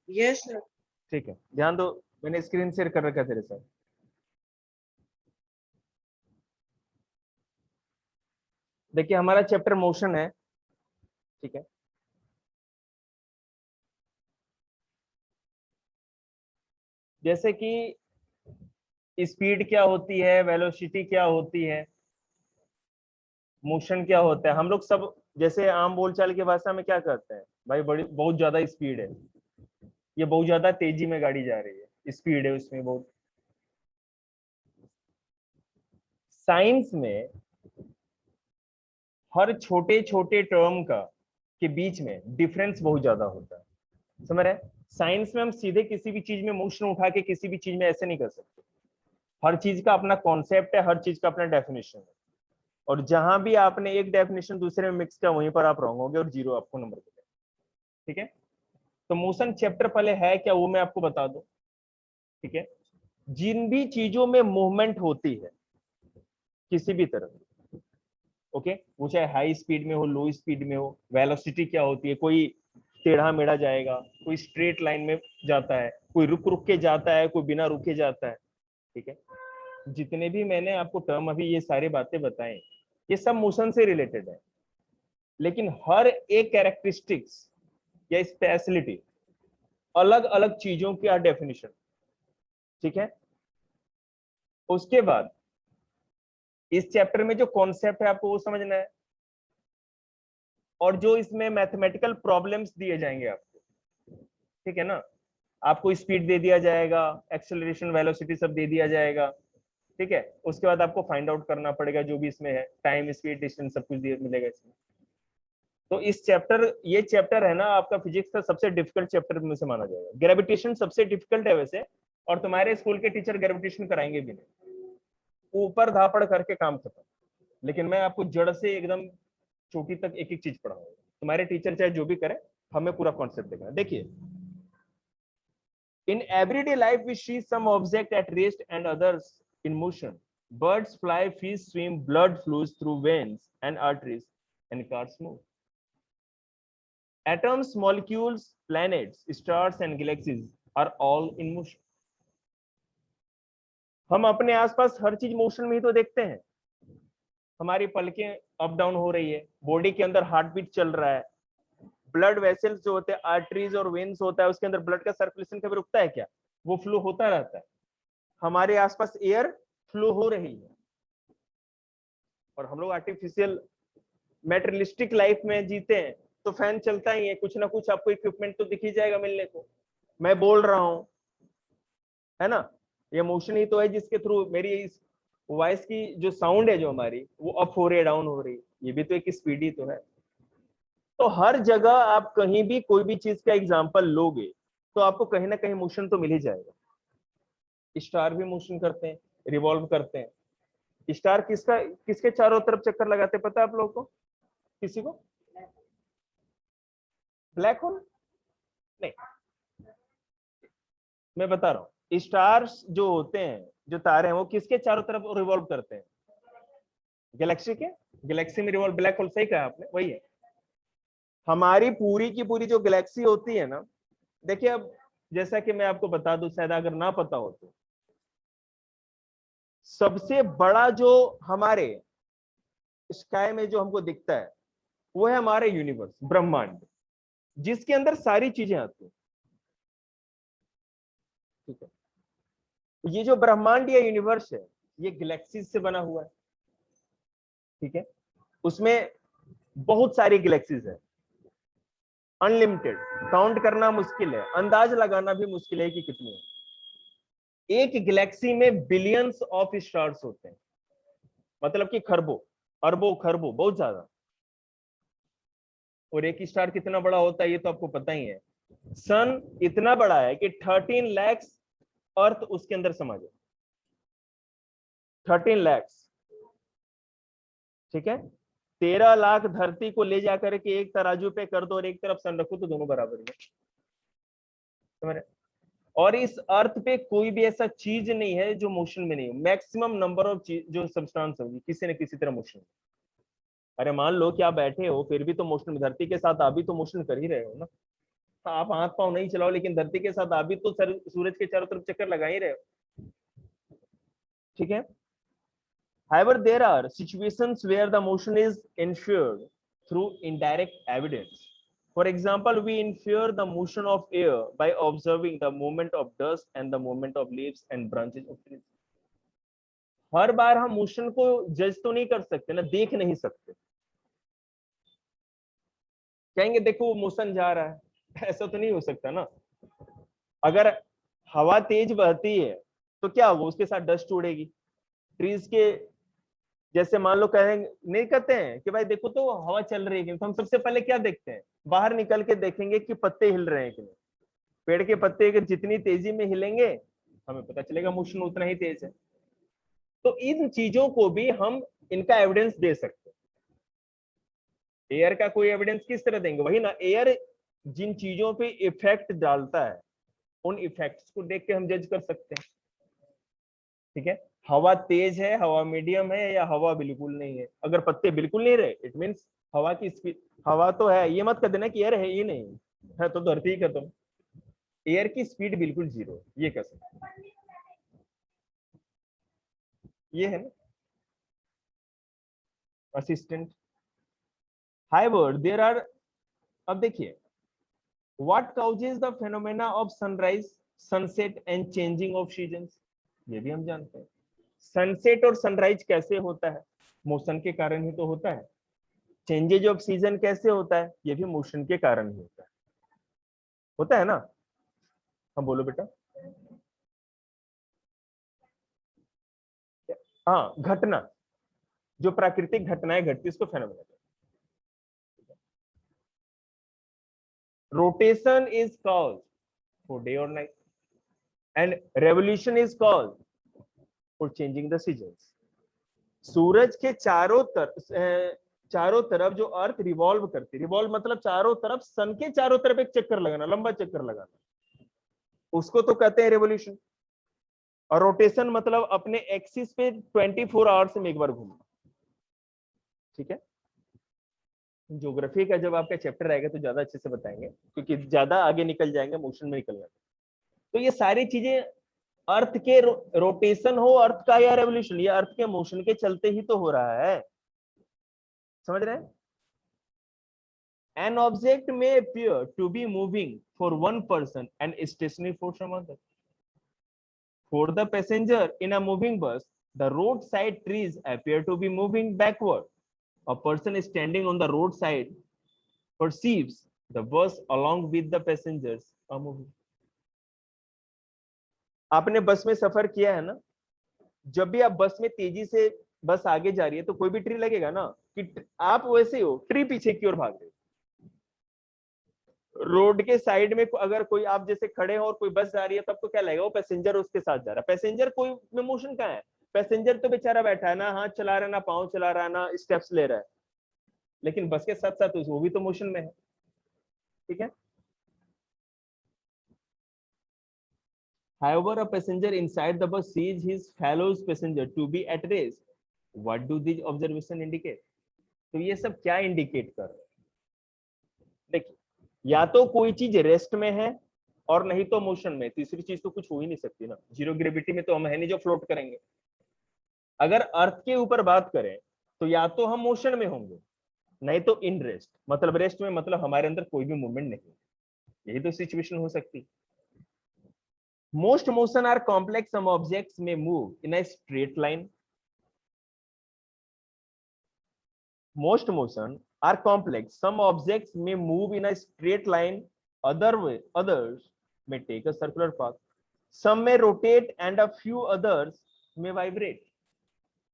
Yes sir. ठीक है, ध्यान दो, मैंने स्क्रीन शेयर कर रखा है तेरे साथ। देखिए हमारा चैप्टर मोशन है, ठीक है। जैसे कि स्पीड क्या होती है, वेलोसिटी क्या होती है, मोशन क्या होता है, हम लोग सब जैसे आम बोलचाल की भाषा में क्या कहते हैं, भाई बड़ी बहुत ज्यादा स्पीड है, ये बहुत ज्यादा तेजी में गाड़ी जा रही है, स्पीड है उसमें बहुत। साइंस में हर छोटे छोटे टर्म का के बीच में डिफरेंस बहुत ज्यादा होता है, समझ रहे हैं। साइंस में हम सीधे किसी भी चीज में मोशन उठा के किसी भी चीज में ऐसे नहीं कर सकते, हर चीज का अपना कॉन्सेप्ट है, हर चीज का अपना डेफिनेशन है, और जहां भी आपने एक डेफिनेशन दूसरे में मिक्स किया वहीं पर आप रहोगे और जीरो आपको नंबर मिलेगा, ठीक है। तो मोशन चैप्टर पहले है क्या वो मैं आपको बता दूं, ठीक है। जिन भी चीजों में मूवमेंट होती है किसी भी तरह, ओके, वो चाहे हाई स्पीड में हो, लो स्पीड में हो, वेलोसिटी क्या होती है, कोई टेढ़ा मेढ़ा जाएगा, कोई स्ट्रेट लाइन में जाता है, कोई रुक रुक के जाता है, कोई बिना रुके जाता है, ठीक है। जितने भी मैंने आपको टर्म अभी ये सारी बातें बताएं, ये सब मोशन से रिलेटेड है, लेकिन हर एक कैरेक्टरिस्टिक्स या स्पेशलिटी अलग अलग चीजों की डेफिनेशन, ठीक है। उसके बाद इस चैप्टर में जो कॉन्सेप्ट है आपको वो समझना है, और जो इसमें मैथमेटिकल प्रॉब्लम्स दिए जाएंगे आपको, ठीक है ना। आपको स्पीड दे दिया जाएगा, एक्सेलरेशन, वेलोसिटी सब दे दिया जाएगा, ठीक है। उसके बाद आपको फाइंड आउट करना पड़ेगा जो भी इसमें है, टाइम, स्पीड, डिस्टेंस सब कुछ मिलेगा इसमें। तो इस चैप्टर, ये चैप्टर है ना आपका फिजिक्स का सबसे डिफिकल्ट चैप्टर में से माना जाएगा। ग्रेविटेशन सबसे डिफिकल्ट है वैसे, और तुम्हारे स्कूल के टीचर ग्रेविटेशन कराएंगे भी नहीं, ऊपर धापड़ करके काम खत्म। लेकिन मैं आपको जड़ से एकदम चोटी तक एक एक चीज पढ़ाऊंगा, तुम्हारे टीचर चाहे जो भी करे, हमें पूरा कॉन्सेप्ट देखना। देखिए, in everyday life we see some object at rest and others in motion. Birds fly, fish swim, blood flows through veins and arteries, and cars move. Atoms, molecules, planets, stars and galaxies are all in motion. हम अपने आसपास हर चीज motion में ही तो देखते हैं, हमारी पलकें अप डाउन हो रही है, बॉडी के अंदर हार्ट बीट चल रहा है, ब्लड वेसल्स जो होते हैं, आर्टरीज और वेन्स होता है, उसके अंदर ब्लड का सर्कुलेशन कभी रुकता है क्या, वो फ्लो होता रहता है। हमारे आसपास एयर फ्लो हो रही है, और हम लोग आर्टिफिशियल मेटेरियलिस्टिक लाइफ में जीते हैं, तो फैन चलता ही है, कुछ ना कुछ आपको इक्विपमेंट तो दिख ही जाएगा मिलने को। मैं बोल रहा हूं, है ना, ये मोशन ही तो है जिसके थ्रू मेरी इस वॉइस की जो साउंड है जो हमारी, वो अप हो रही है, डाउन हो रही है, ये भी तो एक स्पीड ही तो है। तो हर जगह आप कहीं भी कोई भी चीज का एग्जांपल लोगे तो आपको कहीं ना कहीं मोशन तो मिल ही जाएगा। स्टार भी मोशन करते हैं, रिवॉल्व करते हैं। स्टार किसका किसके चारों तरफ चक्कर लगाते हैं पता है आप लोगों को, किसी को? ब्लैक होल नहीं, मैं बता रहा हूँ, स्टार्स जो होते हैं, जो तारे हैं, वो किसके चारों तरफ रिवॉल्व करते हैं? गैलेक्सी के, गैलेक्सी में रिवॉल्व, ब्लैक होल, सही कहा आपने, वही है। हमारी पूरी की पूरी जो गैलेक्सी होती है ना, देखिए अब जैसा कि मैं आपको बता दूं, शायद अगर ना पता हो तो, सबसे बड़ा जो हमारे स्काई में जो हमको दिखता है वो है हमारे यूनिवर्स, ब्रह्मांड, जिसके अंदर सारी चीजें आती हैं, ठीक है। ये जो ब्रह्मांड या यूनिवर्स है, ये गैलेक्सीज से बना हुआ है, ठीक है। उसमें बहुत सारी गैलेक्सीज है, अनलिमिटेड, काउंट करना मुश्किल है, अंदाज लगाना भी मुश्किल है कि कितनी है। एक गैलेक्सी में बिलियंस ऑफ स्टार्स होते हैं, मतलब कि खरबों, अरबों, खरबों, बहुत ज्यादा। और एक स्टार कितना बड़ा होता है ये तो आपको पता ही है। सन इतना बड़ा है कि 13 लाख अर्थ उसके अंदर समा जाए, 13 लाख, ठीक है। 13 लाख धरती को ले जाकर के एक तराजू पे कर दो और एक तरफ सन रखो तो दोनों बराबर ही है, समझ रहे? और इस अर्थ पे कोई भी ऐसा चीज नहीं है जो मोशन में नहीं है। मैक्सिमम नंबर ऑफ चीज जो सब्सटेंस होगी किसी न किसी तरह मोशन। अरे मान लो कि आप बैठे हो फिर भी तो मोशन, धरती के साथ आप भी तो मोशन कर ही रहे हो ना, आप हाथ पांव नहीं चलाओ, लेकिन धरती के साथ आप भी तो सूरज के चारों तरफ चक्कर लगा ही रहे हो, ठीक है। However, there are situations where the motion is inferred through indirect evidence. For example, we infer the motion of air by observing the movement of dust and the movement of leaves and branches of trees. हर बार हम motion को जज तो नहीं कर सकते ना, देख नहीं सकते। कहेंगे देखो वो मोशन जा रहा है, ऐसा तो नहीं हो सकता ना। अगर हवा तेज बहती है तो क्या होगा, उसके साथ डस्ट उड़ेगी। ट्रीज के जैसे मान लो कहेंगे, नहीं कहते हैं कि भाई देखो तो हवा चल रही है, तो हम सबसे पहले क्या देखते हैं, बाहर निकल के देखेंगे कि पत्ते हिल रहे हैं कि नहीं। पेड़ के पत्ते अगर जितनी तेजी में हिलेंगे हमें पता चलेगा मोशन उतना ही तेज है। तो इन चीजों को भी हम इनका एविडेंस दे सकते हैं। एयर का कोई एविडेंस किस तरह देंगे, वही ना, एयर जिन चीजों पे इफेक्ट डालता है उन इफेक्ट्स को देख के हम जज कर सकते हैं, ठीक है। हवा तेज है, हवा मीडियम है, या हवा बिल्कुल नहीं है। अगर पत्ते बिल्कुल नहीं रहे इट मींस हवा की स्पीड, हवा तो है, ये मत कर देना कि एयर है ही नहीं है, तो धरती खत्म। एयर की स्पीड बिल्कुल जीरो, ये कह सकते, ये है ना असिस्टेंट। हाइवर देयर आर, अब देखिए, what causes the phenomena of sunrise sunset and changing of seasons, ये भी हम जानते हैं। सनसेट और सनराइज कैसे होता है, मोशन के कारण ही तो होता है। चेंजेज ऑफ सीजन कैसे होता है, ये भी मोशन के कारण ही होता है ना। हाँ बोलो बेटा। हाँ, घटना, जो प्राकृतिक घटनाएं घटती उसको phenomena. Rotation is cause for day और night and revolution is cause for changing the seasons. सूरज के चारों तरफ जो अर्थ रिवॉल्व करती, रिवॉल्व मतलब चारों तरफ, सन के चारों तरफ एक चक्कर लगाना, लंबा चक्कर लगाना, उसको तो कहते हैं रेवोल्यूशन। और रोटेशन मतलब अपने एक्सिस पे 24 आवर्स में एक बार घूमना, ठीक है। ज्योग्राफी का जब आपका चैप्टर आएगा तो ज्यादा अच्छे से बताएंगे, क्योंकि ज्यादा आगे निकल जाएंगे, मोशन में निकल जाएंगे। तो ये सारी चीजें अर्थ के रोटेशन हो अर्थ का या रेवोल्यूशन, ये अर्थ के मोशन के चलते ही तो हो रहा है, समझ रहे हैं। An object may appear to be moving for one person and stationary for some other. For the passenger in a moving bus, the roadside trees appear to be moving backward. A person standing on the roadside perceives the bus along with the passengers are moving. आपने बस में सफर किया है ना, जब भी आप बस में तेजी से बस आगे जा रही है तो कोई भी ट्री लगेगा ना, कि आप वैसे हो ट्री पीछे की ओर भाग रहे हो। रोड के साइड में अगर कोई आप जैसे खड़े हो और कोई बस जा रही है, तब तो क्या लगेगा, वो पैसेंजर उसके साथ जा रहा है। पैसेंजर कोई में मोशन कहाँ है, पैसेंजर तो बेचारा बैठा है ना, हाथ चला रहा है ना, पाँव चला रहा है ना, स्टेप्स ले रहा है, लेकिन बस के साथ साथ वो भी तो मोशन में है, ठीक है। However, a passenger inside the bus sees his fellow passenger to be at rest. What do these observation indicate? तो ये सब क्या इंडिकेट कर रहे हैं, देखिए, या तो कोई चीज रेस्ट में है और नहीं तो मोशन में, तीसरी चीज तो कुछ हो ही नहीं सकती ना। जीरो ग्रेविटी में तो हम है नहीं जो फ्लोट करेंगे। अगर अर्थ के ऊपर बात करें तो या तो हम मोशन में होंगे, नहीं तो इन रेस्ट, मतलब रेस्ट में मतलब हमारे अंदर कोई भी मूवमेंट नहीं, यही तो सिचुएशन हो सकती। Most motion are complex. Some objects may move in a straight line. Most motion are complex. Some objects may move in a straight line. Others may take a circular path. Some may rotate and a few others may vibrate.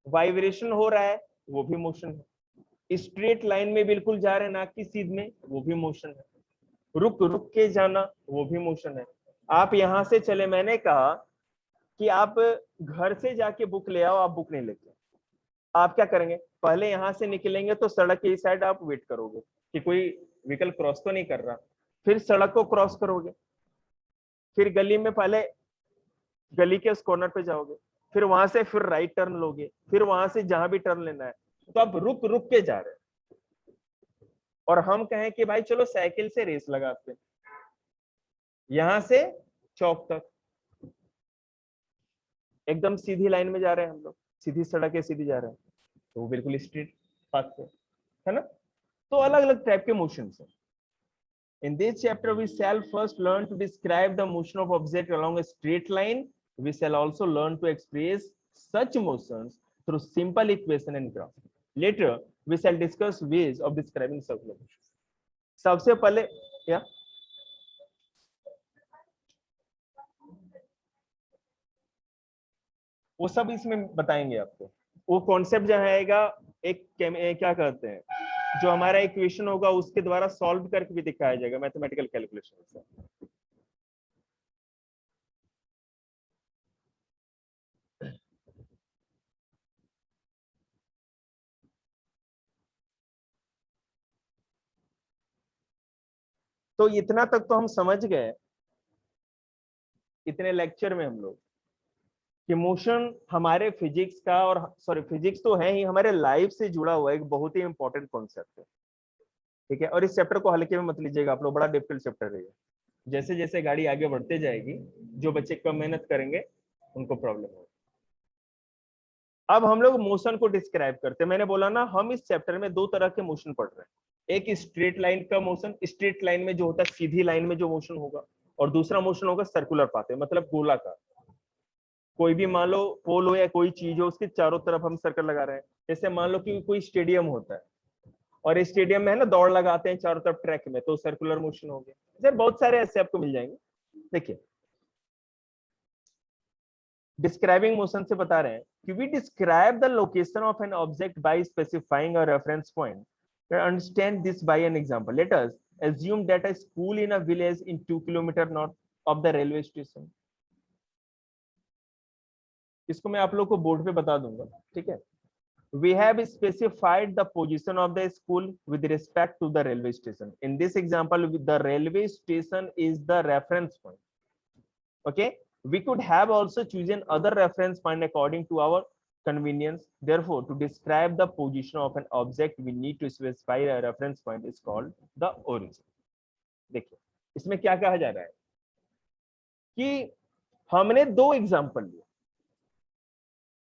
Vibration हो रहा है वो भी motion है। Straight line में बिल्कुल जा रहे हैं ना कि सीध में, वो भी मोशन है। रुक रुक के जाना वो भी मोशन है। आप यहां से चले, मैंने कहा कि आप घर से जाके बुक ले आओ, आप बुक नहीं लेके, आप क्या करेंगे, पहले यहां से निकलेंगे तो सड़क की साइड आप वेट करोगे कि कोई व्हीकल क्रॉस तो नहीं कर रहा, फिर सड़क को क्रॉस करोगे, फिर गली में पहले गली के उस कॉर्नर पे जाओगे, फिर वहां से फिर राइट टर्न लोगे, फिर वहां से जहां भी टर्न लेना है। तो आप रुक रुक के जा रहे हैं। और हम कहें कि भाई चलो साइकिल से रेस लगाते हैं, यहां से चौक तक एकदम सीधी लाइन में जा रहे हैं हम लोग, सीधी सड़क है, सीधी जा रहे हैं, तो वो बिल्कुल स्ट्रेट पाथ पे है ना। तो अलग अलग टाइप के मोशन है। In this chapter, we shall first learn to describe the motion of object along a straight line. We shall also learn to express such motions through simple equation and graph. Later, we shall discuss ways of describing circular motion. सबसे पहले क्या वो सब इसमें बताएंगे आपको। वो concept जो आएगा एक क्या कहते हैं, जो हमारा इक्वेशन होगा उसके द्वारा सॉल्व करके भी दिखाया जाएगा मैथमेटिकल कैलकुलेशन से। तो इतना तक तो हम समझ गए इतने लेक्चर में हम लोग कि मोशन हमारे फिजिक्स का और सॉरी फिजिक्स तो है ही, हमारे लाइफ से जुड़ा हुआ एक बहुत ही इंपॉर्टेंट कॉन्सेप्ट है। ठीक है, और इस चैप्टर को हल्के में मत लीजिएगा आप लोग, बड़ा डिफिकल्ट चैप्टर है। जैसे जैसे गाड़ी आगे बढ़ते जाएगी, जो बच्चे कम मेहनत करेंगे उनको प्रॉब्लम होगी। अब हम लोग मोशन को डिस्क्राइब करते हैं। मैंने बोला ना, हम इस चैप्टर में दो तरह के मोशन पढ़ रहे हैं। एक स्ट्रेट लाइन का मोशन, स्ट्रेट लाइन में जो होता है सीधी लाइन में जो मोशन होगा, और दूसरा मोशन होगा सर्कुलर पाथ में, मतलब गोलाकार। कोई भी मान लो पोल हो या कोई चीज हो, उसके चारों तरफ हम सर्कल लगा रहे हैं। जैसे मान लो कि कोई स्टेडियम होता है और स्टेडियम में है ना दौड़ लगाते हैं चारों तरफ ट्रैक में, तो सर्कुलर मोशन हो गया। सर बहुत सारे ऐसे आपको मिल जाएंगे। देखिए डिस्क्राइबिंग मोशन से बता रहे हैं कि we describe the location of an object by specifying a reference point. Understand this by an example. Let us assume that a school in a village in 2 kilometer north of the railway station। इसको मैं आप लोग को board पे बता दूंगा, ठीक है। We have specified the position of the school with respect to the railway station. In this example, the railway station is the reference point. Okay, we could have also chosen other reference point according to our convenience. Therefore, to describe the position of an object, we need to specify a reference point is called the origin. देखिए इसमें क्या कहा जा रहा है कि हमने दो एग्जांपल लिए,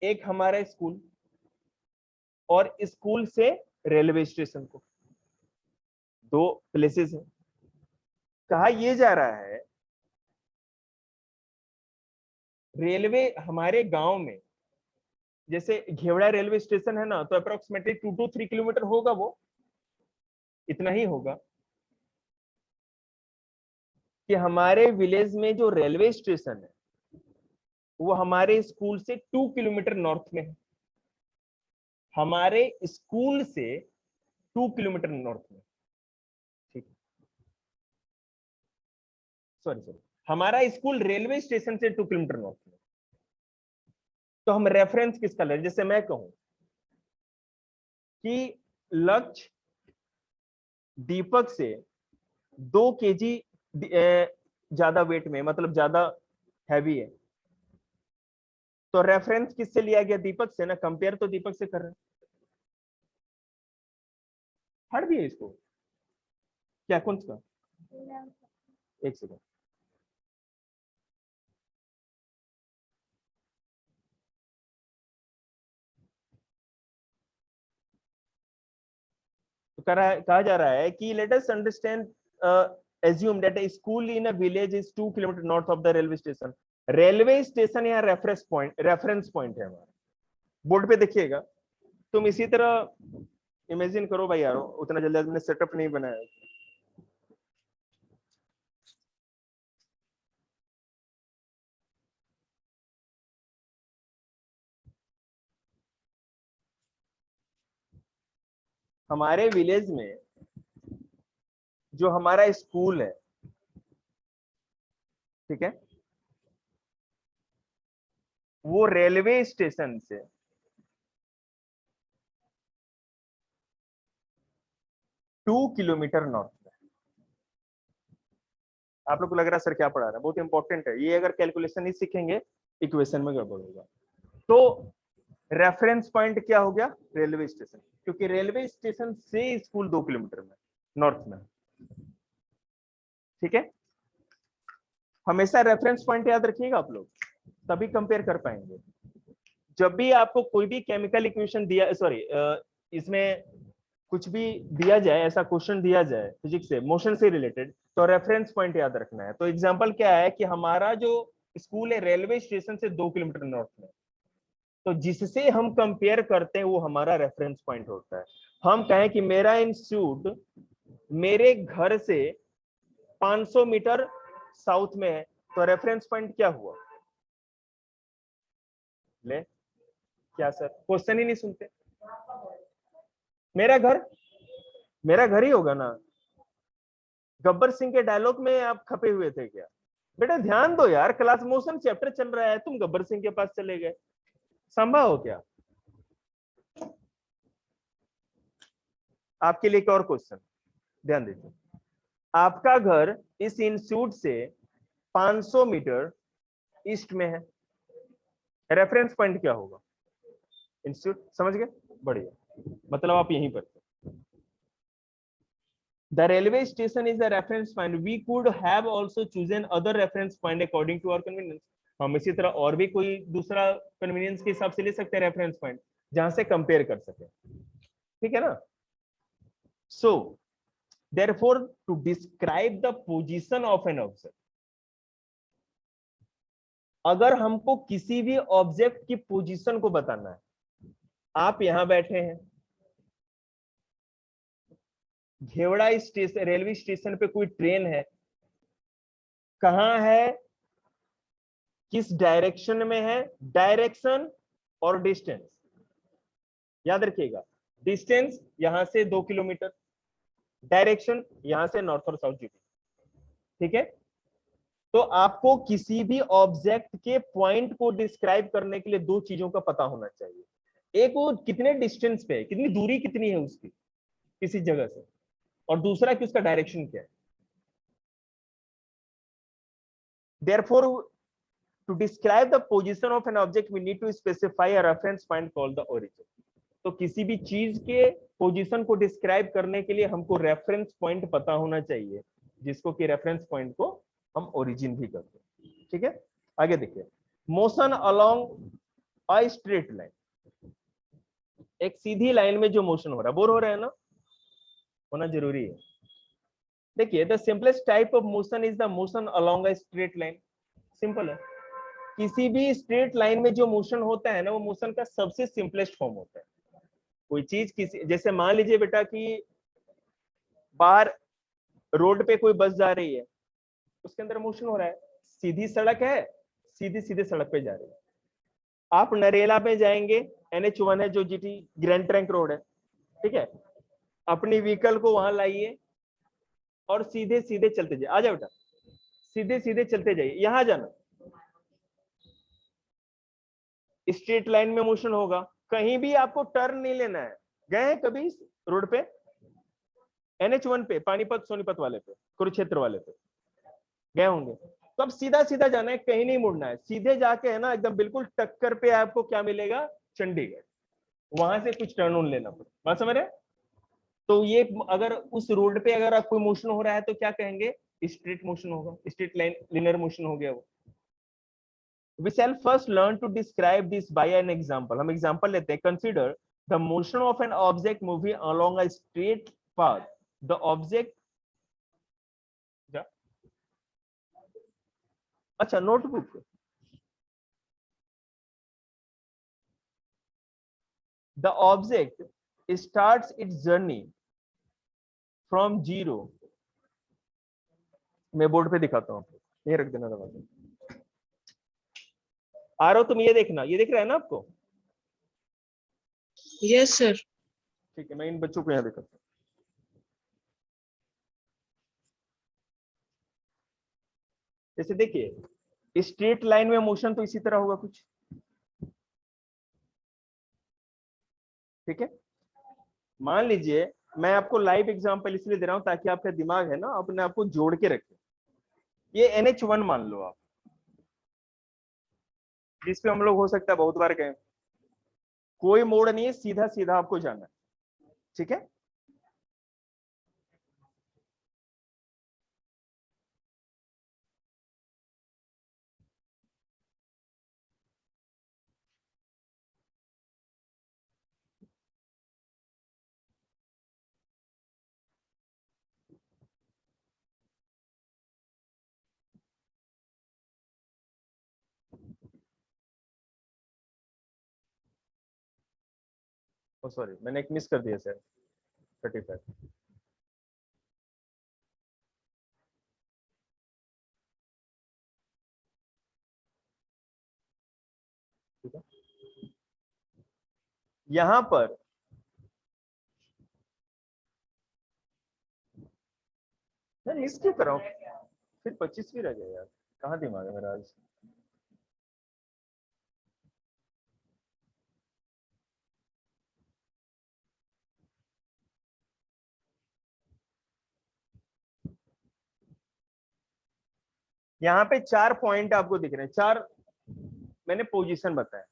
एक हमारा स्कूल और स्कूल से रेलवे स्टेशन को, दो प्लेसेस है। कहा यह जा रहा है रेलवे हमारे गांव में, जैसे घेवड़ा रेलवे स्टेशन है ना, तो अप्रोक्सीमेटली 2 to 3 किलोमीटर होगा, वो इतना ही होगा। कि हमारे विलेज में जो रेलवे स्टेशन है वो हमारे स्कूल से 2 किलोमीटर नॉर्थ में है। हमारे स्कूल से 2 किलोमीटर नॉर्थ में, ठीक, सॉरी हमारा स्कूल रेलवे स्टेशन से 2 किलोमीटर नॉर्थ में। तो हम रेफरेंस किसका ले, जैसे मैं कहूं कि लक्ष्य दीपक से 2 केजी ज्यादा वेट में, मतलब ज्यादा हैवी है, तो रेफरेंस किससे लिया गया, दीपक से ना, कंपेयर तो दीपक से कर रहे हैं। हट दिए इसको, क्या कौन सा, एक सेकंड। तो कहा जा रहा है कि let us understand assume that a school in a village is 2 kilometre north of the railway station. Railway station यहाँ रेफरेंस पॉइंट है हमारा, बोर्ड पे देखिएगा। तुम इसी तरह इमेजिन करो भाई यारो, उतना जल्दी मैंने सेटअप नहीं बनाया। हमारे विलेज में जो हमारा स्कूल है, ठीक है, वो रेलवे स्टेशन से 2 किलोमीटर नॉर्थ में। आप लोग को लग रहा है सर क्या पढ़ा रहा है, बहुत इंपॉर्टेंट है ये, अगर कैलकुलेशन नहीं सीखेंगे इक्वेशन में गड़बड़ होगा। तो रेफरेंस पॉइंट क्या हो गया, रेलवे स्टेशन, क्योंकि रेलवे स्टेशन से स्कूल 2 किलोमीटर में नॉर्थ में, ठीक है। हमेशा रेफरेंस पॉइंट याद रखिएगा आप लोग, तभी कंपेयर कर पाएंगे। जब भी आपको कोई भी केमिकल इक्वेशन दिया, सॉरी इसमें कुछ भी दिया जाए, ऐसा क्वेश्चन दिया जाए फिजिक्स से, मोशन से रिलेटेड, तो रेफरेंस पॉइंट याद रखना है। तो एग्जांपल क्या है कि हमारा जो स्कूल है रेलवे स्टेशन से 2 किलोमीटर नॉर्थ में, तो जिससे हम कंपेयर करते हैं वो हमारा रेफरेंस पॉइंट होता है। हम कहें कि मेरा इंस्टीट्यूट मेरे घर से 500 मीटर साउथ में है, तो रेफरेंस पॉइंट क्या हुआ? ले क्या सर, क्वेश्चन ही नहीं सुनते। मेरा घर ही होगा ना। गब्बर सिंह के डायलॉग में आप खपे हुए थे क्या? बेटा ध्यान दो यार, क्लास मोशन चैप्टर चल रहा है, तुम गब्बर सिंह के पास चले गए, संभव हो क्या? आपके लिए एक और क्वेश्चन, ध्यान दीजिए। आपका घर इस इंस्टीट्यूट से 500 मीटर ईस्ट में है, रेफरेंस पॉइंट क्या होगा? इंस्टीट्यूट, समझ गए? बढ़िया, मतलब आप यहीं पर। The railway station is a reference point. We could have also chosen other reference point according to our convenience. हम इसी तरह और भी कोई दूसरा कन्वीनियंस के हिसाब से ले सकते हैं रेफरेंस पॉइंट, जहां से कंपेयर कर सके, ठीक है ना? सो therefore to describe the position of an object, अगर हमको किसी भी ऑब्जेक्ट की पोजीशन को बताना है, आप यहां बैठे हैं, घेवड़ा स्टेशन रेलवे स्टेशन पे कोई ट्रेन है, कहां है, किस डायरेक्शन में है, डायरेक्शन और डिस्टेंस याद रखिएगा। डिस्टेंस यहां से 2 किलोमीटर, डायरेक्शन यहां से नॉर्थ और साउथ जीटी, ठीक है? तो आपको किसी भी ऑब्जेक्ट के पॉइंट को डिस्क्राइब करने के लिए दो चीजों का पता होना चाहिए। एक वो कितने डिस्टेंस पे है, कितनी दूरी कितनी है उसकी किसी जगह से, और दूसरा कि उसका डायरेक्शन क्या है। Therefore, to describe the position of an object, we need to specify a reference point called the origin. तो किसी भी चीज के पोजीशन को डिस्क्राइब करने के लिए हमको रेफरेंस पॉइंट पता होना चाहिए, जिसको कि रेफरेंस पॉइंट को हम ओरिजिन भी करते हैं, ठीक है? आगे देखिए, motion along a straight line, एक सीधी लाइन में जो मोशन हो रहा है, बोर हो रहा है ना, होना जरूरी है। देखिए, the simplest type of motion is the motion along a straight line. Simple है, किसी भी स्ट्रेट लाइन में जो मोशन होता है ना, वो मोशन का सबसे सिंपलेस्ट फॉर्म होता है। कोई चीज किसी, जैसे मान लीजिए बेटा कि बाहर रोड पे कोई बस जा रही है, उसके अंदर मोशन हो रहा है, सीधी सड़क है, सीधी सीधे सड़क पे जा रही है। आप नरेला पे जाएंगे, NH1 है जो जीटी ग्रैंड ट्रंक रोड है, ठीक है? अपनी व्हीकल को वहां लाइए और सीधे सीधे चलते जाइए, आ जाओ बेटा, सीधे सीधे चलते जाइए, यहां जाना, स्ट्रेट लाइन में मोशन होगा, कहीं भी आपको टर्न नहीं लेना है। गए हैं कभी रोड पे, NH1 पे, पानीपत सोनीपत वाले पे, कुरुक्षेत्र वाले पे गए होंगे, तो अब सीधा सीधा जाना है, कहीं नहीं मुड़ना है, सीधे जाके है ना एकदम बिल्कुल टक्कर पे आपको क्या मिलेगा, चंडीगढ़, वहां से कुछ टर्न ऑन लेना पड़ेगा, बात समझ रहे? तो ये अगर उस रोड पे अगर आप कोई मोशन हो रहा है तो क्या कहेंगे, स्ट्रेट मोशन होगा, स्ट्रेट लाइन लिनियर मोशन हो गया वो। We shall first learn to describe this by an example. हम एग्जांपल लेते हैं। Consider the motion of an object moving along a straight path. The object, अच्छा notebook, the object starts its journey from zero. मैं board पे दिखाता हूँ, ये रख देना दबा के। आ रहा हो तुम, ये देखना, ये दिख रहा है ना आपको? Yes sir. ठीक है, मैं इन बच्चों को यहाँ दिखाता हूँ। जैसे देखिए, स्ट्रेट लाइन में मोशन तो इसी तरह होगा कुछ, ठीक है? मान लीजिए, मैं आपको लाइव एग्जांपल इसलिए दे रहा हूं ताकि आपका दिमाग है ना अपने आप को जोड़ के रखे। ये NH1 मान लो आप, जिस पे हम लोग हो सकता है बहुत बार गए, कोई मोड़ नहीं है, सीधा सीधा आपको जाना है, ठीक है? ओ सॉरी, मैंने एक मिस कर दिया सर, 35। ठीक है, यहां पर मैं मिस क्यों कर रहा हूँ, फिर 25 भी रह गया यार, कहाँ दिमाग है मेरा आज। यहाँ पे 4 पॉइंट आपको दिख रहे हैं, 4 मैंने पोजीशन बताया।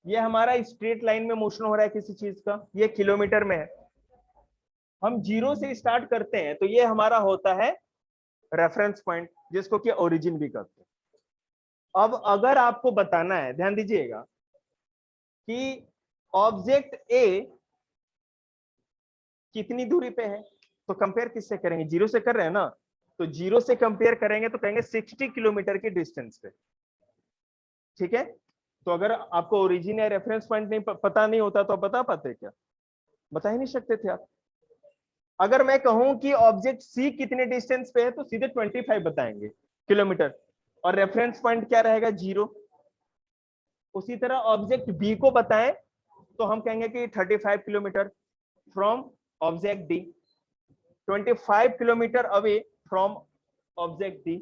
ये हमारा स्ट्रेट लाइन में मोशन हो रहा है किसी चीज का, ये किलोमीटर में है। हम जीरो से स्टार्ट करते हैं तो ये हमारा होता है रेफरेंस पॉइंट, जिसको कि ओरिजिन भी कहते हैं। अब अगर आपको बताना है, ध्यान दीजिएगा कि ऑब्जेक्ट ए कितनी दूरी पे है, तो कंपेयर किससे करेंगे, जीरो से कर रहे हैं ना, तो जीरो से कंपेयर करेंगे तो कहेंगे 60 किलोमीटर की डिस्टेंस पे। ठीक है, तो अगर आपको ओरिजिन या रेफरेंस पॉइंट नहीं पता नहीं होता तो आप बता पाते क्या, बता ही नहीं सकते थे आप। अगर मैं कहूं कि ऑब्जेक्ट सी कितने डिस्टेंस पे है तो सीधे 25 बताएंगे किलोमीटर, और रेफरेंस पॉइंट क्या रहेगा, जीरो। उसी तरह ऑब्जेक्ट बी को बताएं तो हम कहेंगे कि 35 kilometre from object D, 25 kilometre away from object D,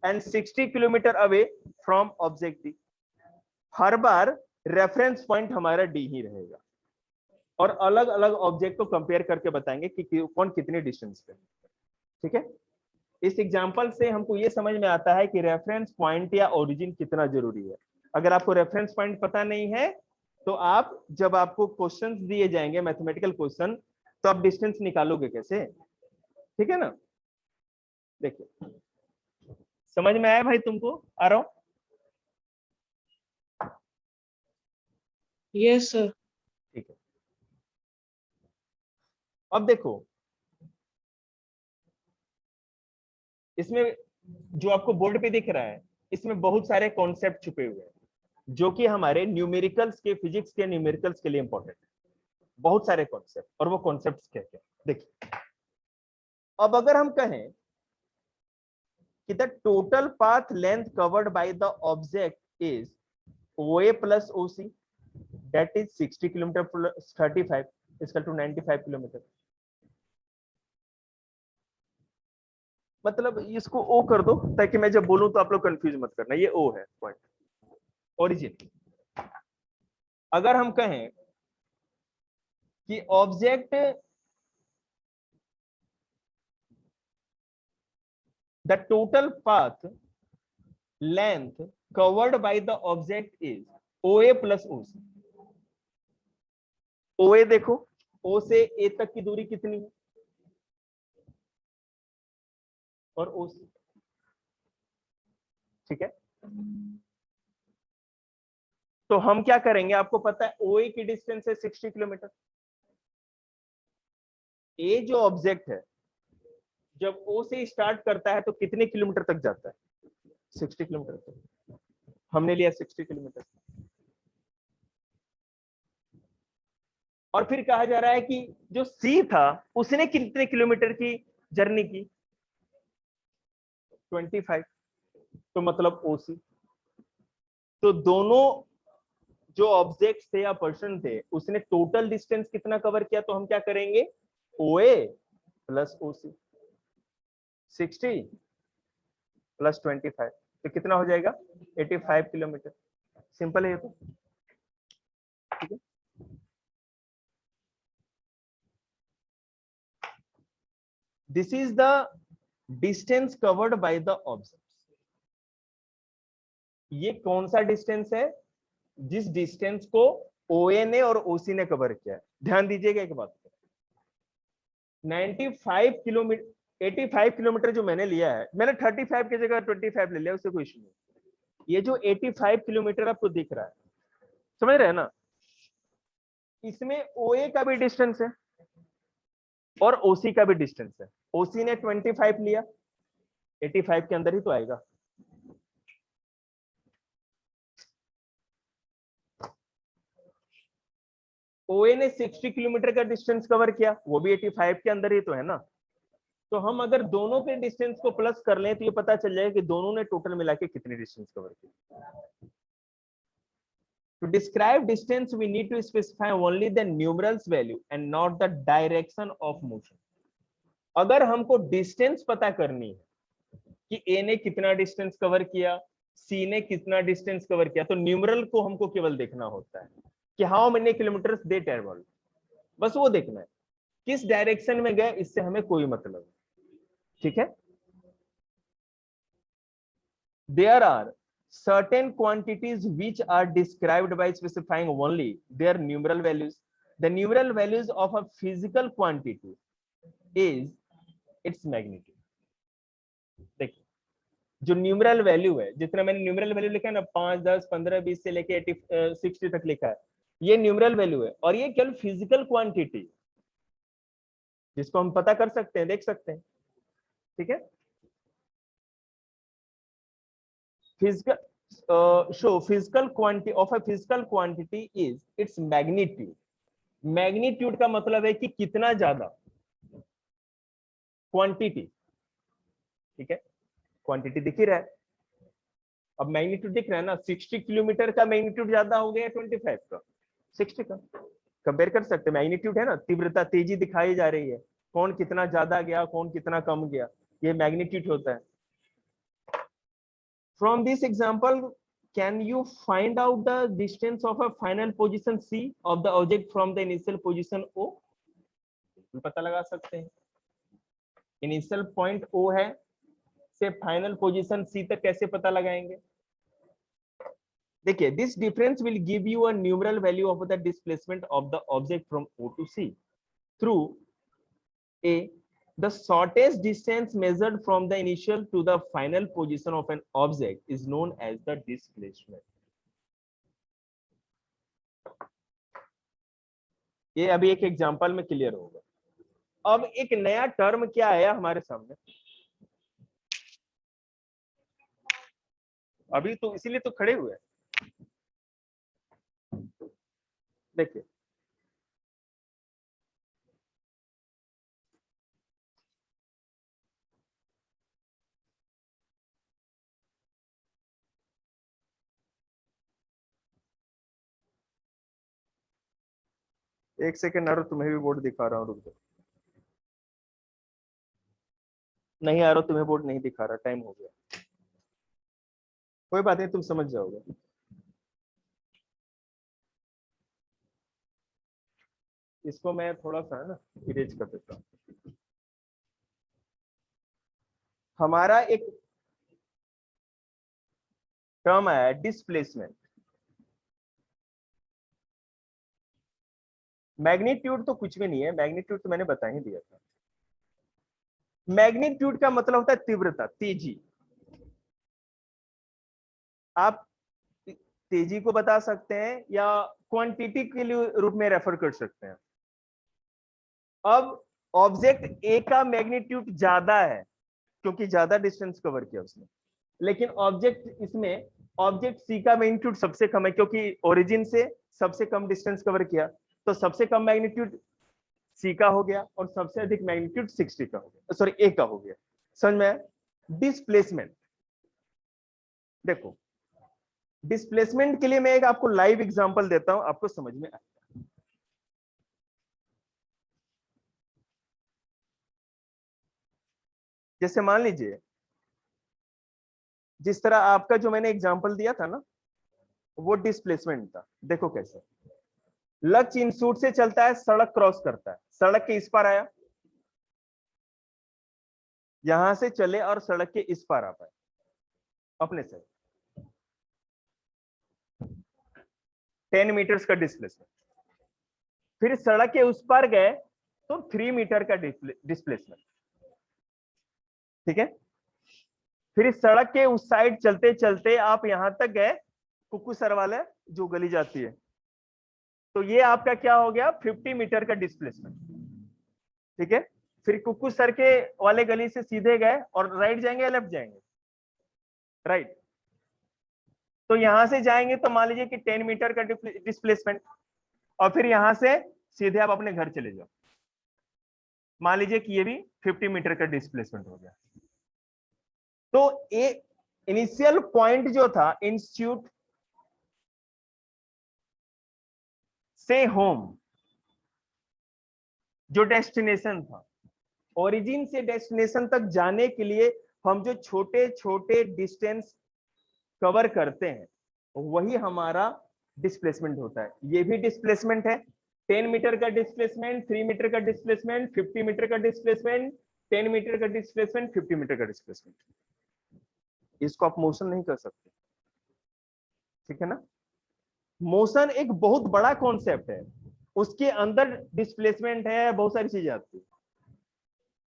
and 60 kilometre away from object D. Her bar reference point हमारा डी ही रहेगा, और अलग अलग ऑब्जेक्ट को कंपेयर करके बताएंगे कि कौन कितने डिस्टेंस पे। ठीक है, इस एग्जांपल से हमको ये समझ में आता है कि रेफरेंस पॉइंट या ओरिजिन कितना जरूरी है। अगर आपको रेफरेंस पॉइंट पता नहीं है तो आप, जब आपको क्वेश्चंस दिए जाएंगे मैथमेटिकल क्वेश्चन, तो आप डिस्टेंस निकालोगे कैसे। ठीक है ना, देखिए समझ में आया भाई तुमको, आ रहा हूं। Yes sir. ठीक है, अब देखो इसमें जो आपको बोर्ड पे दिख रहा है, इसमें बहुत सारे कॉन्सेप्ट छुपे हुए हैं जो कि हमारे न्यूमेरिकल्स के, फिजिक्स के न्यूमेरिकल्स के लिए इंपॉर्टेंट है। बहुत सारे कॉन्सेप्ट, और वो कॉन्सेप्ट्स क्या क्या, देखिए। अब अगर हम कहें कि the total path length covered by the object is OA plus OC, that is 60 kilometre plus 35 equal to 95 kilometre. मतलब इसको O कर दो ताकि मैं जब बोलूं तो आप लोग कंफ्यूज मत करना, ये O है पॉइंट, ओरिजिन। अगर हम कहें कि object, the total path length covered by the object is OA plus OC। OA देखो, O से A तक की दूरी कितनी, और OC। ठीक है, तो हम क्या करेंगे, आपको पता है OA की डिस्टेंस है 60 किलोमीटर। A जो ऑब्जेक्ट है जब O से स्टार्ट करता है तो कितने किलोमीटर तक जाता है, 60 किलोमीटर तक। हमने लिया 60 किलोमीटर। और फिर कहा जा रहा है कि जो C था उसने कितने किलोमीटर की जर्नी की, 25, तो मतलब OC। तो दोनों जो ऑब्जेक्ट थे या पर्सन थे उसने टोटल डिस्टेंस कितना कवर किया, तो हम क्या करेंगे, OA प्लस OC, 60 प्लस 25, तो कितना हो जाएगा, 85 किलोमीटर। सिंपल है ये तो। ठीक है, this is the distance covered by the object. ये कौन सा डिस्टेंस है, जिस डिस्टेंस को OA ने और OC ने कवर किया है। ध्यान दीजिएगा एक बात, 95 किलोमीटर, 85 किलोमीटर जो मैंने लिया है, मैंने 35 की जगह 25 ले लिया, उससे कोई इशू नहीं। ये जो 85 किलोमीटर आपको दिख रहा है, समझ रहे हैं ना, इसमें OA का भी डिस्टेंस है और OC का भी डिस्टेंस है। OC ने 25 लिया, 85 के अंदर ही तो आएगा। ओए ने 60 किलोमीटर का डिस्टेंस कवर किया, वो भी 85 के अंदर ही तो है ना। तो हम अगर दोनों के डिस्टेंस को प्लस कर लें तो ये पता चल जाएगा कि दोनों ने टोटल मिला के कितनी डिस्टेंस कवर की। To describe distance, we need to specify only the numerals value and not the direction of motion. अगर हमको डिस्टेंस पता करनी है कि ए ने कितना डिस्टेंस कवर किया, सी ने कितना डिस्टेंस कवर किया, तो न्यूमरल को हमको केवल देखना होता है कि how many kilometres they travelled, बस वो देखना है। किस डायरेक्शन में गए इससे हमें कोई मतलब नहीं, ठीक है। There are certain quantities which are described by specifying only their numeral values. The numeral values of a physical quantity is its magnitude. देखिए, जो न्यूमरल वैल्यू है, जितना मैंने न्यूमरल वैल्यू लिखा है ना, 5, 10, 15, 20 से लेके 60 तक लिखा है, ये न्यूमरल वैल्यू है और ये केवल फिजिकल क्वांटिटी जिसको हम पता कर सकते हैं, देख सकते हैं, ठीक है। Show physical quantity of a physical quantity is its magnitude. Magnitude का मतलब है कि कितना ज्यादा, क्वांटिटी, ठीक है। क्वांटिटी दिख ही रहा है, अब मैग्नीट्यूड दिख रहा है ना। 60 किलोमीटर का मैग्नीट्यूड ज्यादा हो गया 25 का, 60 का कंपेयर कर सकते हैं। मैग्नीट्यूड है ना, तीव्रता, तेजी दिखाई जा रही है, कौन कितना ज्यादा गया, कौन कितना कम गया, ये मैग्नीट्यूड होता है। From this example, can you find out the distance of a final position C of the object from the initial position O? पता लगा सकते हैं। इनिशियल पॉइंट O है, से फाइनल पोजीशन C तक कैसे पता लगाएंगे? देखिए, this difference will give you a numeral value of the displacement of the object from O to C through A. The shortest distance measured from the initial to the final position of an object is known as the displacement. ये अभी एक example में clear होगा। अब एक नया term क्या आया हमारे सामने, अभी तो इसीलिए तो खड़े हुए हैं। देखिए, एक सेकंड आ रहा, तुम्हें भी बोर्ड दिखा रहा हूँ, रुक जाओ। नहीं आ रहा, तुम्हें बोर्ड नहीं दिखा रहा, टाइम हो गया, कोई बात नहीं, तुम समझ जाओगे। इसको मैं थोड़ा सा ना इरेज कर देता हूँ। हमारा एक टर्म आया डिस्प्लेसमेंट। मैग्नीट्यूड तो कुछ भी नहीं है, मैग्नीट्यूड तो मैंने बता ही दिया था। मैग्नीट्यूड का मतलब होता है तीव्रता, तेजी। आप तेजी को बता सकते हैं या क्वांटिटी के लिए रूप में रेफर कर सकते हैं। अब ऑब्जेक्ट ए का मैग्नीट्यूड ज्यादा है क्योंकि ज्यादा डिस्टेंस कवर किया उसने, लेकिन ऑब्जेक्ट सी का मैग्नीट्यूड सबसे कम है क्योंकि ओरिजिन से सबसे कम डिस्टेंस कवर किया, तो सबसे कम मैग्नीट्यूड सी का हो गया और सबसे अधिक मैग्नीट्यूड 60 का हो गया, सॉरी ए का हो गया। समझ में? डिस्प्लेसमेंट, देखो डिस्प्लेसमेंट के लिए मैं एक आपको लाइव एग्जांपल देता हूं, आपको समझ में आएगा। जैसे मान लीजिए, जिस तरह आपका जो मैंने एग्जांपल दिया था ना, वो डिस्प्लेसमेंट था। देखो कैसे लक्ष्य इनशूट से चलता है, सड़क क्रॉस करता है, सड़क के इस पार आया, यहां से चले और सड़क के इस पार आ पाए अपने से 10 मीटर्स का डिस्प्लेसमेंट। फिर सड़क के उस पार गए तो 3 मीटर का डिस्प्लेसमेंट, ठीक है। फिर सड़क के उस साइड चलते चलते आप यहां तक गए, कुक्कू सर वाले जो गली जाती है, तो ये आपका क्या हो गया, 50 मीटर का डिस्प्लेसमेंट, ठीक है। फिर कुक्कू सर के वाले गली से सीधे गए और राइट जाएंगे या लेफ्ट जाएंगे, राइट। तो यहां से जाएंगे तो मान लीजिए कि 10 मीटर का डिस्प्लेसमेंट, और फिर यहां से सीधे आप अपने घर चले जाओ। मान लीजिए कि ये भी 50 मीटर का डिस्प्लेसमेंट हो गया। तो ये इनिशियल पॉइंट जो था इंस्टीट्यूट से होम, जो डेस्टिनेशन था, ओरिजिन से डेस्टिनेशन तक जाने के लिए हम जो छोटे छोटे डिस्टेंस कवर करते हैं वही हमारा डिस्प्लेसमेंट होता है। ये भी डिस्प्लेसमेंट है। 10 मीटर का डिस्प्लेसमेंट, 3 मीटर का डिस्प्लेसमेंट, 50 मीटर का डिस्प्लेसमेंट, 10 मीटर का डिस्प्लेसमेंट, 50 मीटर का डिस्प्लेसमेंट। इसको आप मोशन नहीं कर सकते, ठीक है ना। मोशन एक बहुत बड़ा कॉन्सेप्ट है, उसके अंदर डिस्प्लेसमेंट है, बहुत सारी चीजें आती है।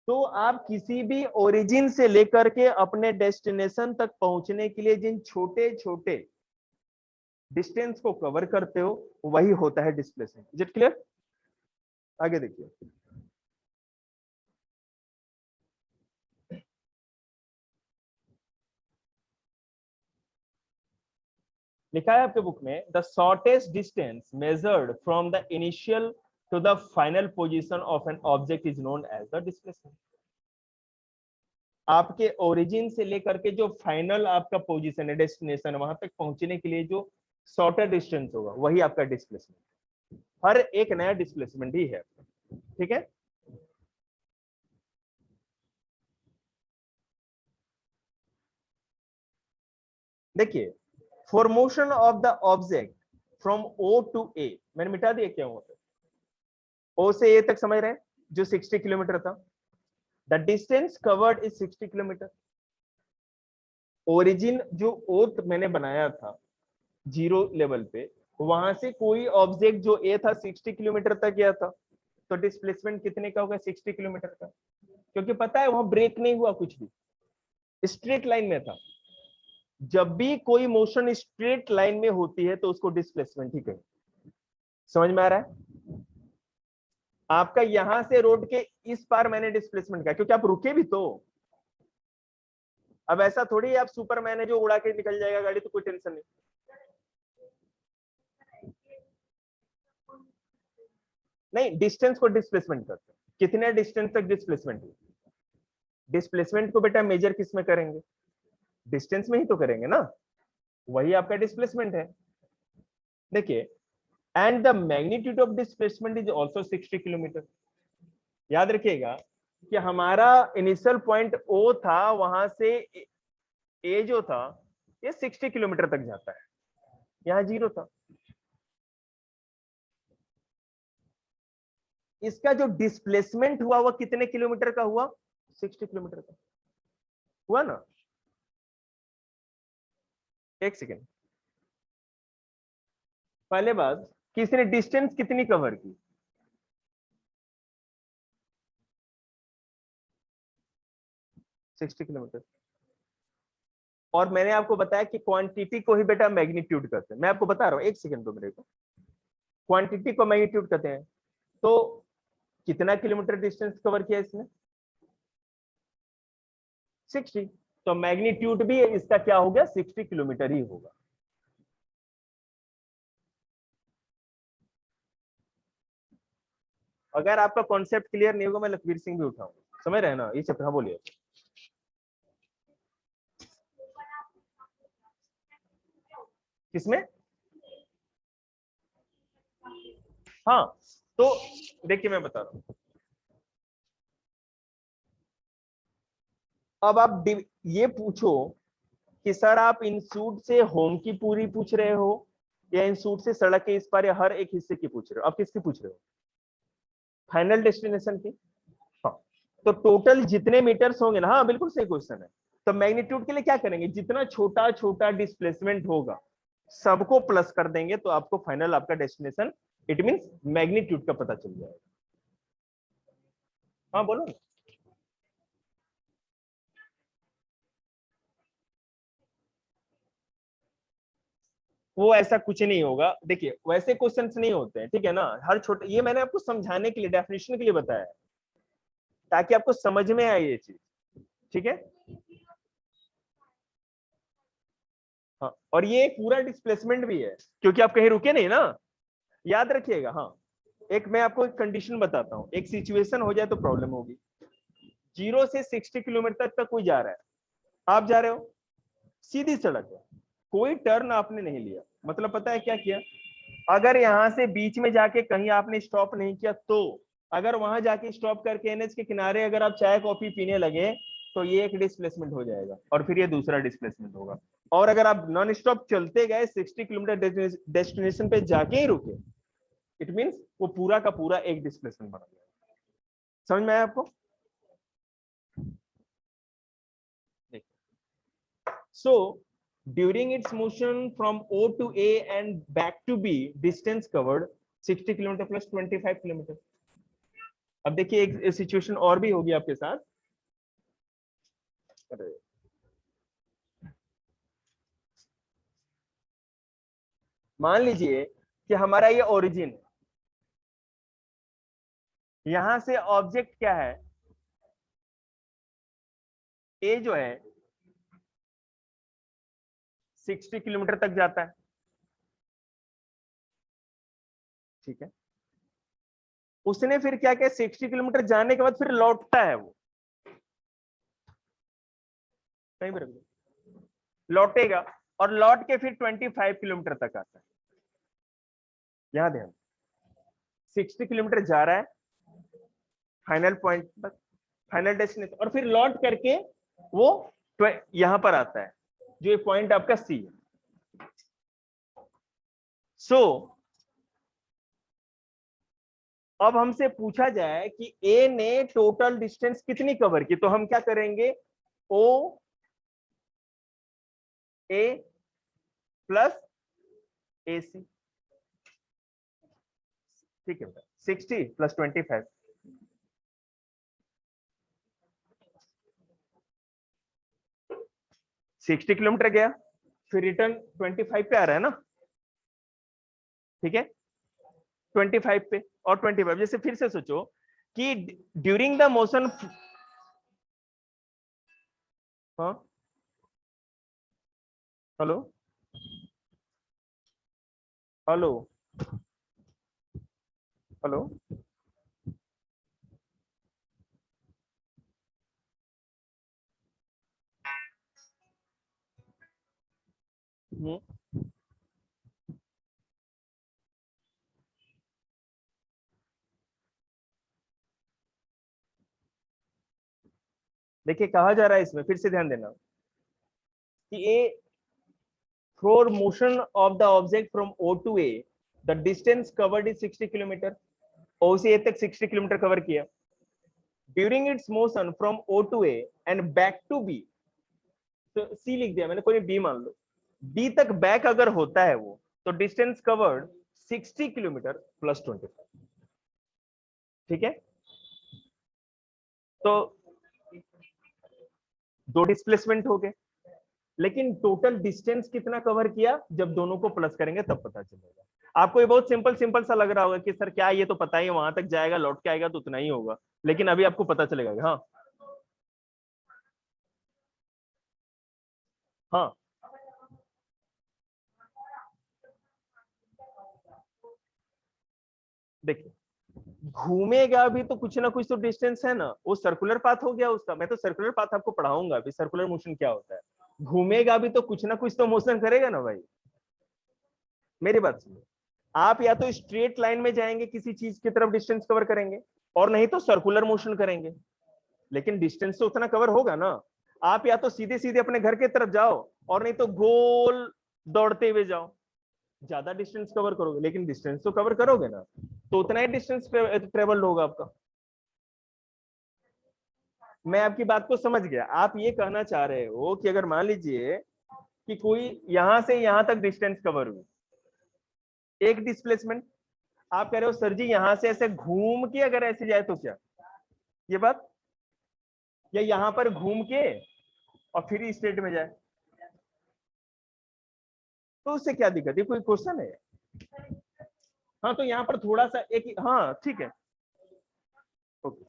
तो आप किसी भी ओरिजिन से लेकर के अपने डेस्टिनेशन तक पहुंचने के लिए जिन छोटे छोटे डिस्टेंस को कवर करते हो वही होता है डिस्प्लेसमेंट। Is it clear? आगे देखिए, लिखा है आपके बुक में, the shortest distance measured from the initial to the final position of an object is known as the displacement. आपके ओरिजिन से लेकर के जो फाइनल आपका पोजीशन है, डेस्टिनेशन, वहां तक पहुंचने के लिए जो शॉर्टर डिस्टेंस होगा वही आपका डिस्प्लेसमेंट। हर एक नया डिस्प्लेसमेंट ही है, ठीक है। देखिए, for motion of the object from O to A, मैंने मिटा दिया क्या होता है, ओ से ए तक समझ रहे हैं, जो 60 किलोमीटर था, the distance covered is 60 kilometre. Origin जो ओ मैंने बनाया था जीरो लेवल पे, वहां से कोई ऑब्जेक्ट जो ए था 60 किलोमीटर तक गया था, तो डिस्प्लेसमेंट कितने का होगा? 60 किलोमीटर का, क्योंकि पता है वहां ब्रेक नहीं हुआ, कुछ भी स्ट्रेट लाइन में था। जब भी कोई मोशन स्ट्रेट लाइन में होती है तो उसको डिस्प्लेसमेंट ही कहें। समझ में आ रहा है? आपका यहां से रोड के इस पार मैंने डिस्प्लेसमेंट का, क्योंकि आप रुके भी तो। अब ऐसा थोड़ी आप सुपरमैन है जो उड़ा के निकल जाएगा गाड़ी, तो कोई टेंशन नहीं। नहीं, डिस्टेंस को डिस्प्लेसमेंट करते हैं, कितने डिस्टेंस तक डिस्प्लेसमेंट है। डिस्प्लेसमेंट को बेटा मेजर किस में करेंगे? डिस्टेंस में ही तो करेंगे ना, वही आपका डिस्प्लेसमेंट है। देखिए, and the magnitude of displacement is also 60 kilometre. याद रखिएगा कि हमारा इनिशियल पॉइंट ओ था, वहां से ए जो था ये 60 किलोमीटर तक जाता है, यहाँ जीरो था। इसका जो डिस्प्लेसमेंट हुआ वह कितने किलोमीटर का हुआ? 60 किलोमीटर का हुआ ना। एक सेकेंड, पहले बात कि इसने डिस्टेंस कितनी कवर की? 60 किलोमीटर। और मैंने आपको बताया कि क्वांटिटी को ही बेटा मैग्नीट्यूड कहते हैं। मैं आपको बता रहा हूं, एक सेकंड दो मेरे को। क्वांटिटी को मैग्नीट्यूड कहते हैं। तो कितना किलोमीटर डिस्टेंस कवर किया इसने? 60। तो मैग्नीट्यूड भी इसका क्या हो गया? 60 किलोमीटर ही होगा। अगर आपका कॉन्सेप्ट क्लियर नहीं होगा, मैं लखवीर सिंह भी उठाऊंगा, समझ रहे हैं ना ये चैप्टर? हाँ बोलिए। किसमें? हाँ, तो देखिए मैं बता रहा हूं। अब आप ये पूछो कि सर आप इंस्टीट्यूट से होम की पूरी पूछ रहे हो या इंस्टीट्यूट से सड़क के इस पार या हर एक हिस्से की पूछ रहे हो? आप किसकी पूछ रहे हो? फाइनल डेस्टिनेशन की। हाँ, तो टोटल जितने मीटर्स होंगे ना, हाँ बिल्कुल सही क्वेश्चन है। तो मैग्नीट्यूड के लिए क्या करेंगे? जितना छोटा छोटा डिस्प्लेसमेंट होगा सबको प्लस कर देंगे, तो आपको फाइनल आपका डेस्टिनेशन, इट मींस मैग्नीट्यूड का पता चल जाएगा। हाँ बोलो ना। वो ऐसा कुछ नहीं होगा। देखिए, वैसे क्वेश्चंस नहीं होते हैं, ठीक है ना। हर छोटे, ये मैंने आपको समझाने के लिए, डेफिनेशन के लिए बताया है, ताकि आपको समझ में आए ये चीज, ठीक है। हाँ, और ये पूरा डिस्प्लेसमेंट भी है, क्योंकि आप कहीं रुके नहीं ना। याद रखिएगा। हाँ, एक मैं आपको एक कंडीशन बताता हूँ, एक सिचुएशन हो जाए तो प्रॉब्लम होगी। 0 से 60 किलोमीटर तक कोई जा रहा है, आप जा रहे हो, सीधी सड़क है, कोई टर्न आपने नहीं लिया, मतलब पता है क्या किया, अगर यहां से बीच में जाके कहीं आपने स्टॉप नहीं किया, तो अगर वहां जाके स्टॉप करके एनएच के किनारे अगर आप चाय कॉफी पीने लगे तो ये एक डिस्प्लेसमेंट हो जाएगा और फिर ये दूसरा डिस्प्लेसमेंट होगा। और अगर आप नॉन स्टॉप चलते गए 60 किलोमीटर डेस्टिनेशन पे जाके ही रुके, इट मींस वो पूरा का पूरा एक डिस्प्लेसमेंट बना गया। समझ में आया आपको? सो during its motion from O to A and back to B, distance covered 60 kilometre plus 25 kilometre. अब देखिए एक सिचुएशन और भी होगी आपके साथ। मान लीजिए कि हमारा ये ओरिजिन है, यहां से ऑब्जेक्ट क्या है, ए जो है 60 किलोमीटर तक जाता है, ठीक है। उसने फिर क्या किया, 60 किलोमीटर जाने के बाद फिर लौटता है, वो कहीं पर लौटेगा और लौट के फिर 25 किलोमीटर तक आता है। यहां ध्यान, 60 किलोमीटर जा रहा है फाइनल पॉइंट तक, फाइनल डेस्टिनेशन, और फिर लौट करके वो यहां पर आता है जो ये पॉइंट आपका सी है। सो अब हमसे पूछा जाए कि ए ने टोटल डिस्टेंस कितनी कवर की, तो हम क्या करेंगे, ओ ए प्लस ए सी, ठीक है बेटा, 60 प्लस 25, 60 किलोमीटर गया, फिर रिटर्न 25 पे आ रहा है ना, ठीक है, 25 पे और 25, जैसे फिर से सोचो कि ड्यूरिंग द मोशन, हाँ हेलो हेलो हेलो, देखिए कहा जा रहा है इसमें, फिर से ध्यान देना कि ए for motion of the object from O to A, the distance covered is 60 kilometre, O से A तक 60 किलोमीटर कवर किया। During its motion from O to A and back to B, तो C लिख दिया मैंने, कोई B मान लो, B तक बैक अगर होता है वो, तो डिस्टेंस कवर्ड 60 किलोमीटर प्लस 25, ठीक है। तो दो डिस्प्लेसमेंट हो गए, लेकिन टोटल डिस्टेंस कितना कवर किया, जब दोनों को प्लस करेंगे तब पता चलेगा। आपको ये बहुत सिंपल सिंपल सा लग रहा होगा कि सर क्या ये तो पता ही है, वहां तक जाएगा लौट के आएगा तो उतना ही होगा, लेकिन अभी आपको पता चलेगा। हाँ हाँ, देखिए घूमेगा भी तो कुछ ना कुछ तो डिस्टेंस है ना, वो सर्कुलर पाथ हो गया उसका, मैं तो सर्कुलर पाथ आपको पढ़ाऊंगा अभी, सर्कुलर मोशन क्या होता है। घूमेगा भी तो कुछ ना कुछ तो मोशन करेगा ना भाई, मेरी बात सुनिए, आप या तो स्ट्रेट लाइन में जाएंगे किसी चीज की तरफ डिस्टेंस कवर करेंगे, और नहीं तो सर्कुलर मोशन करेंगे, लेकिन डिस्टेंस तो उतना कवर होगा ना। आप या तो सीधे सीधे अपने घर की तरफ जाओ, और नहीं तो गोल दौड़ते हुए जाओ, ज्यादा डिस्टेंस कवर करोगे, लेकिन डिस्टेंस तो कवर करोगे ना, तो उतना ही डिस्टेंस ट्रेवल होगा आपका। मैं आपकी बात को समझ गया, आप ये कहना चाह रहे हो कि अगर मान लीजिए कि कोई यहां से यहां तक डिस्टेंस कवर हुई, एक डिस्प्लेसमेंट, आप कह रहे हो सर जी यहां से ऐसे घूम के अगर ऐसे जाए तो क्या, ये बात, या यहां पर घूम के और फिर स्ट्रेट में जाए, तो उससे क्या दिक्कत है, कोई क्वेश्चन है? हाँ तो यहाँ पर थोड़ा सा एक, हाँ ठीक है, ओके,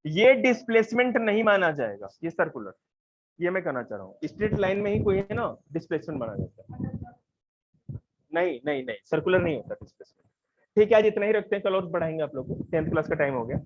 ये डिस्प्लेसमेंट नहीं माना जाएगा, ये सर्कुलर, ये मैं कहना चाह रहा हूँ, स्ट्रेट लाइन में ही कोई है ना डिस्प्लेसमेंट माना जाता है, नहीं नहीं नहीं, सर्कुलर नहीं होता डिस्प्लेसमेंट। ठीक है, आज इतना ही रखते हैं, कल और पढ़ाएंगे आप लोग को, 10th क्लास का टाइम हो गया।